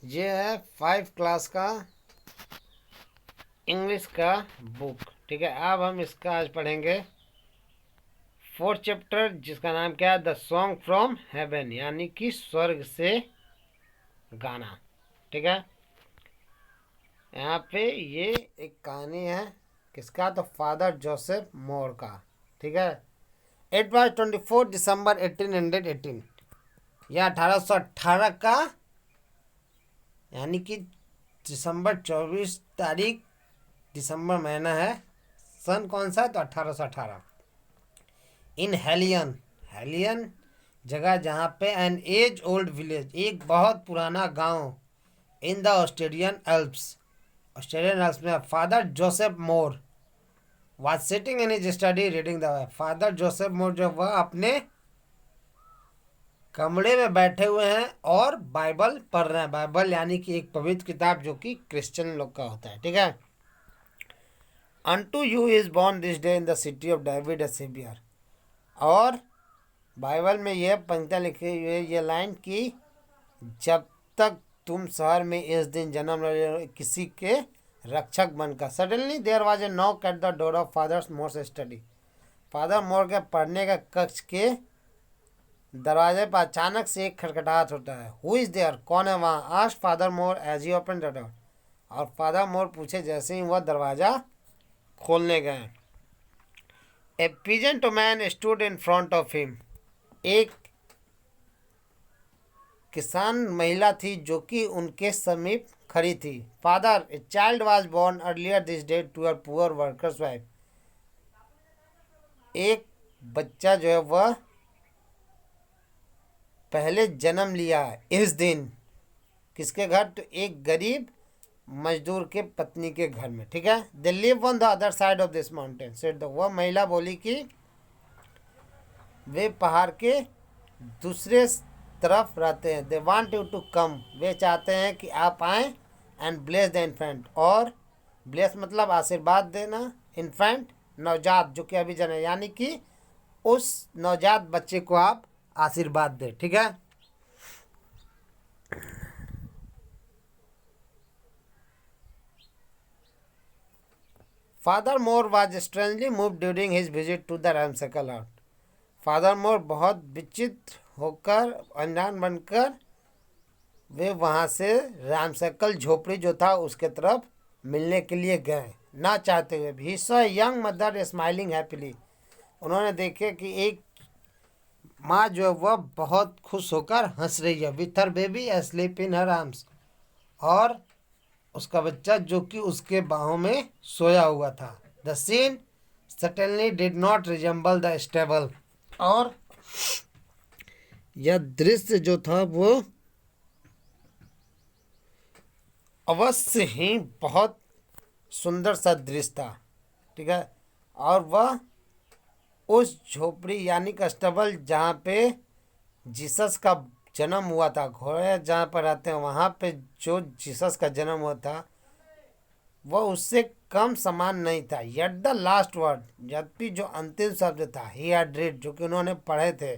ये है 5 क्लास का इंग्लिश का बुक। ठीक है, अब हम इसका आज पढ़ेंगे 4th चैप्टर, जिसका नाम क्या है, द सॉन्ग फ्रॉम हेवन, यानी कि स्वर्ग से गाना। ठीक है, यहाँ पे ये एक कहानी है किसका, तो फादर जोसेफ मोर का। ठीक है, इट वॉज 24 दिसंबर 1818, यह 1818 का, यानी कि दिसंबर 24 तारीख, दिसंबर महीना है। सन कौन सा है, तो 1818। इन हेलियन, हेलियन जगह जहाँ पे एन एज ओल्ड विलेज, एक बहुत पुराना गांव, in the Australian Alps, Australian Alps में, father Joseph Moore was sitting in his study reading the, father Joseph Moore जो वह अपने कमरे में बैठे हुए हैं और बाइबल पढ़ रहे हैं। बाइबल यानी कि एक पवित्र किताब जो कि क्रिश्चियन लोग का होता है। ठीक है, unto you is born this day in the city of David a saviour, और बाइबल में यह पंक्तियाँ लिखी हुई है, ये लाइन की, जब तक तुम शहर में इस दिन जन्म ले किसी के रक्षक बनकर। Suddenly there was a knock at the door of father Moore's study, father Moore के पढ़ने का कक्ष के दरवाजे पर अचानक से एक खटखटाहट होता है। हु इज देयर, कौन है वहाँ, asked father Moore as he open the door, और फादर मोर पूछे जैसे ही वह दरवाज़ा खोलने गए। A peasant man stood in front of him, एक किसान महिला थी जो कि उनके समीप खड़ी थी। Father, a child was born earlier this day to a poor worker's wife, एक बच्चा जो है वह पहले जन्म लिया है इस दिन, किसके घर, तो एक गरीब मजदूर के पत्नी के घर में। ठीक है, they live on the other side of this mountain said the, वह महिला बोली कि वे पहाड़ के दूसरे तरफ रहते हैं। They want you to come, वे चाहते हैं कि आप आएँ, एंड ब्लेस द इन्फेंट, और ब्लेस मतलब आशीर्वाद देना, इन्फेंट नवजात जो कि अभी जन्मे, यानी कि उस नवजात बच्चे को आप आशीर्वाद दें। ठीक है, father Moore was strangely move during his visit to the Ramsakal house, father Moore बहुत विचित्र होकर, अनजान बनकर वे वहाँ से रामसकल झोपड़ी जो था उसके तरफ मिलने के लिए गए, ना चाहते हुए भी। He saw young mother smiling happily, उन्होंने देखे कि एक माँ जो है वह बहुत खुश होकर हंस रही है, with her baby asleep in her arms, और उसका बच्चा जो कि उसके बाहों में सोया हुआ था। The scene suddenly did not resemble the stable, और यह दृश्य जो था वो अवश्य ही बहुत सुंदर सा दृश्य था। ठीक है, और वह उस झोपड़ी यानी कस्टबल जहाँ पे जीसस का जन्म हुआ था, घोड़े जहाँ पर रहते हैं वहाँ पे जो जीसस का जन्म हुआ था वह उससे कम समान नहीं था। येट द लास्ट वर्ड, जबकि जो अंतिम शब्द था, ही हैड रीड, जो कि उन्होंने पढ़े थे,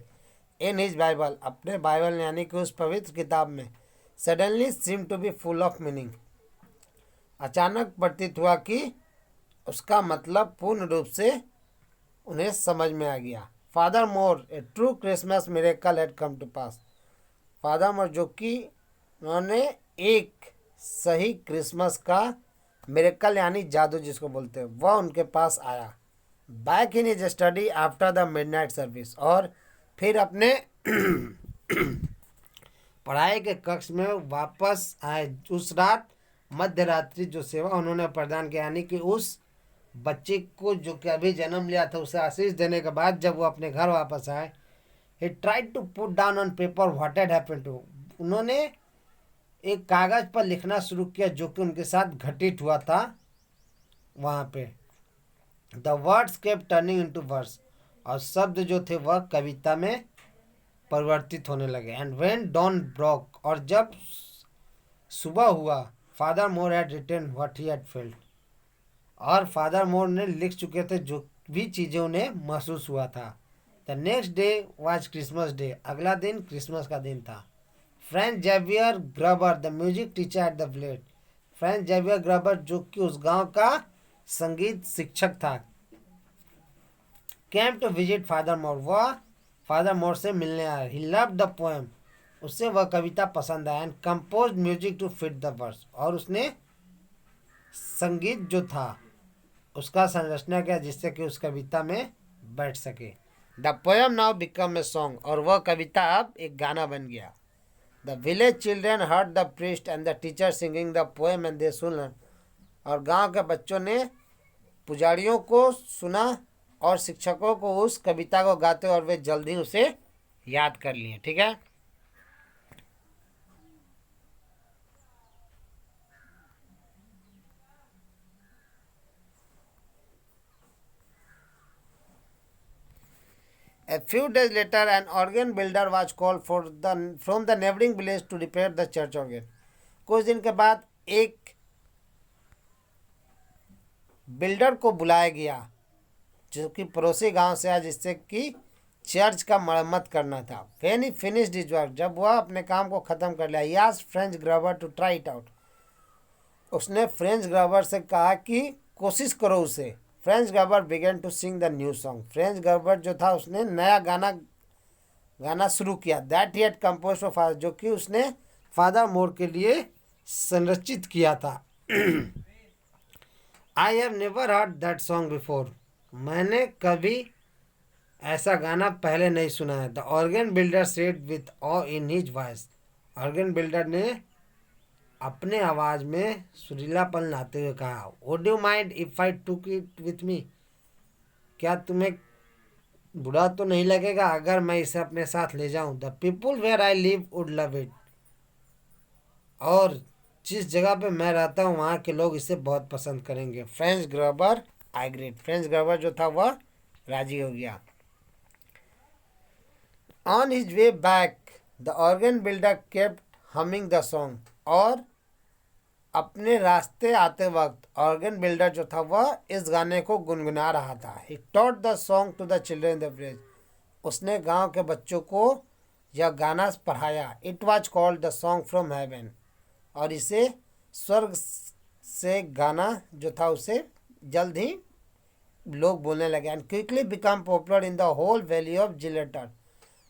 इन हिज बाइबल, अपने बाइबल यानी कि उस पवित्र किताब में, suddenly seem to be full of meaning, अचानक प्रतीत हुआ कि उसका मतलब पूर्ण रूप से उन्हें समझ में आ गया। Father Moore, a true Christmas miracle had come to pass, father Moore जो कि उन्होंने एक सही क्रिसमस का मिरेकल यानी जादू जिसको बोलते हैं वह उनके पास आया। Back in his study after the midnight service, और फिर अपने पढ़ाई के कक्ष में वापस आए उस रात, मध्य रात्रि जो सेवा उन्होंने प्रदान किया, यानी कि उस बच्चे को जो कि अभी जन्म लिया था उसे आशीष देने के बाद जब वो अपने घर वापस आए, he tried to put down on paper what had happened to, उन्होंने एक कागज पर लिखना शुरू किया जो कि उनके साथ घटित हुआ था वहाँ पे। The words kept turning into verse, और शब्द जो थे वह कविता में परिवर्तित होने लगे। एंड व्हेन डॉन ब्रोक, और जब सुबह हुआ, father Mohr had written what he had felt, और फादर मोर ने लिख चुके थे जो भी चीज़ें उन्हें महसूस हुआ था। The next day was Christmas day, अगला दिन क्रिसमस का दिन था। Franz Xavier Gruber the music teacher at the village. Franz Xavier Gruber जो कि उस गांव का संगीत शिक्षक था, came to visit Father Mohr, वह फादर मोर से मिलने आया। ही लव द पोएम, उससे वह कविता पसंद आया। And compose music to fit the verse, और उसने संगीत जो था उसका संरचना किया जिससे कि उस कविता में बैठ सके। The poem now become a song, और वह कविता अब एक गाना बन गया। The village children heard the priest and the teacher singing the poem and they sung, और गांव के बच्चों ने पुजारियों को सुना और शिक्षकों को उस कविता को गाते, और वे जल्दी उसे याद कर लिए। ठीक है। A few days later, an organ builder was called from the neighboring village to repair the church organ. कुछ दिन के बाद एक बिल्डर को बुलाया गया जो कि पड़ोसी गांव से आया, जिससे कि चर्च का मरम्मत करना था। When he finished his work, जब वह अपने काम को ख़त्म कर लिया, he asked French grabber to try it out. उसने फ्रेंच ग्राबर से कहा कि कोशिश करो उसे। Franz Gruber began to sing the new song, Franz Gruber जो था उसने नया गाना गाना शुरू किया। That he had compose for Father, जो कि उसने फादर मोर के लिए संरचित किया था। I have never heard that song before, मैंने कभी ऐसा गाना पहले नहीं सुना है। The organ builder said with awe in his voice, organ builder ने अपने आवाज में सुरीलापन लाते हुए कहा, would you mind if I took it with me, क्या तुम्हें बुरा तो नहीं लगेगा अगर मैं इसे अपने साथ ले जाऊं। The people where I live would love it, और जिस जगह पे मैं रहता हूँ वहाँ के लोग इसे बहुत पसंद करेंगे। फ्रेंच ग्राबर एग्रीड, फ्रेंच ग्राबर जो था वह राजी हो गया। On his way back the organ builder kept humming the song, और अपने रास्ते आते वक्त ऑर्गन बिल्डर जो था वह इस गाने को गुनगुना रहा था। He taught the song to the children the village, उसने गांव के बच्चों को यह गाना पढ़ाया। It was called the song from heaven, और इसे स्वर्ग से गाना जो था उसे जल्द ही लोग बोलने लगे। And quickly become popular in the whole valley of Zillertal,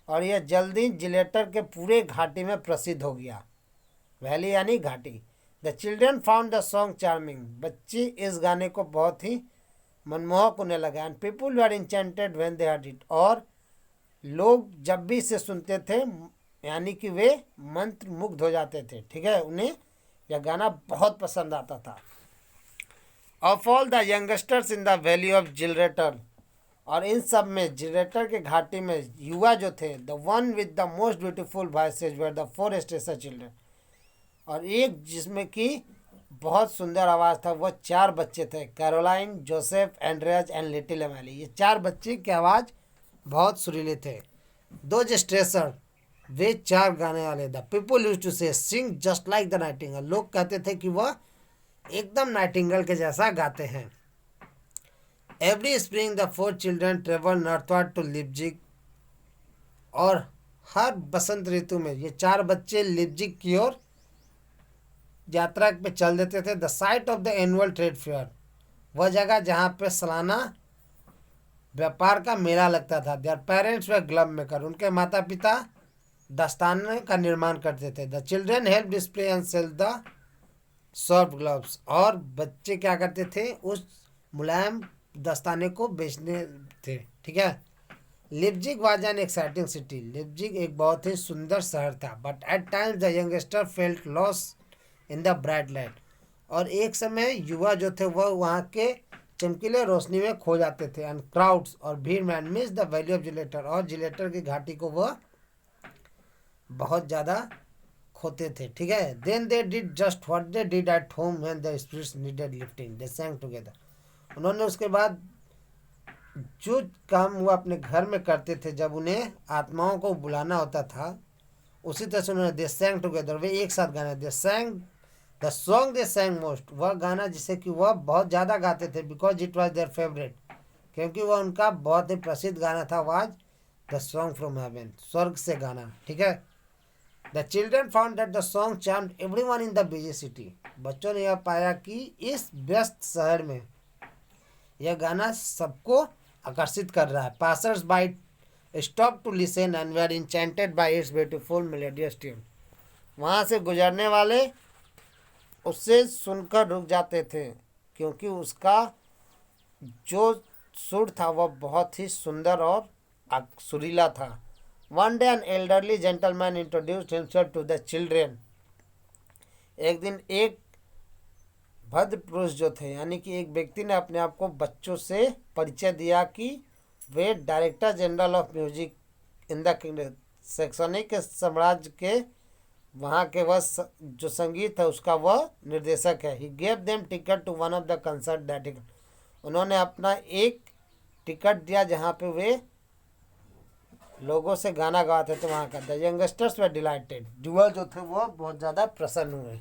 और यह जल्दी जिलेटर के पूरे घाटी में प्रसिद्ध हो गया। वैली यानी घाटी। The children found the song charming, बच्चे इस गाने को बहुत ही मनमोहक होने लगा। And people were enchanted when they heard it, और लोग जब भी इसे सुनते थे यानी कि वे मंत्र मुग्ध हो जाते थे। ठीक है, उन्हें यह गाना बहुत पसंद आता था। Of all the youngsters in the valley of Zillertal, और इन सब में जिलरेटर के घाटी में युवा जो थे, the one with the most beautiful voices were the four station children, और एक जिसमें कि बहुत सुंदर आवाज़ था वह चार बच्चे थे, Caroline, Joseph, Andreas and little Emily. ये चार बच्चे की आवाज़ बहुत सुरीले थे। दो स्ट्रेसर, वे चार गाने वाले। द पीपल यूज टू से सिंग जस्ट लाइक द नाइटिंगेल, लोग कहते थे कि वह एकदम नाइटिंगेल के जैसा गाते हैं। Every spring the four children travel northward to Leipzig, और हर बसंत ऋतु में ये चार बच्चे लिप्जिग की ओर यात्रा पे चल देते थे। The site of the annual trade fair, वह जगह जहाँ पे सालाना व्यापार का मेला लगता था। Their parents were glove maker, उनके माता पिता दस्ताने का निर्माण करते थे। The children help display and sell the soft gloves, और बच्चे क्या करते थे उस मुलायम दस्ताने को बेचने थे। ठीक है। Leipzig was an exciting city, Leipzig एक बहुत ही सुंदर शहर था। But at times the youngster felt loss in the bright light, और एक समय युवा जो थे वह वहाँ के चमकीले रोशनी में खो जाते थे। एंड क्राउड्स, और भीड़ में, and miss the valley of Zillertal, और जिलेटर की घाटी को वह बहुत ज़्यादा खोते थे। ठीक है। Then they did just what they did at home when the spirits needed lifting, they sang together, उन्होंने उसके बाद जो काम वो अपने घर में करते थे जब उन्हें आत्माओं को बुलाना होता था, उसी तरह से उन्होंने दे sang टुगेदर, वे एक साथ गाना, दे sang the song they sang most, वह गाना जिसे कि वह बहुत ज़्यादा गाते थे, because it was their favourite, क्योंकि वह उनका बहुत ही प्रसिद्ध गाना था। Was the song from haven, स्वर्ग से गाना। ठीक है। The children found that the song charmed everyone in the busy city. बच्चों ने यह पाया कि इस व्यस्त शहर में यह गाना सबको आकर्षित कर रहा है। Passers by stop to listen and were enchanted by its beautiful melodious tune. वहाँ से गुजरने वाले उससे सुनकर रुक जाते थे क्योंकि उसका जो सुर था वह बहुत ही सुंदर और सुरीला था। One day an elderly gentleman introduced himself to the children. एक दिन एक भद्र पुरुष जो थे यानी कि एक व्यक्ति ने अपने आप को बच्चों से परिचय दिया कि वे director general of music in the शैक्षणिक के साम्राज्य के वहाँ के वह जो संगीत है उसका वह निर्देशक है। He gave them ticket to one of the concert that. उन्होंने अपना एक टिकट दिया जहाँ पे वे लोगों से गाना गाते थे वहाँ का। The youngsters way dilated. युवा जो थे वो बहुत ज़्यादा प्रसन्न हुए।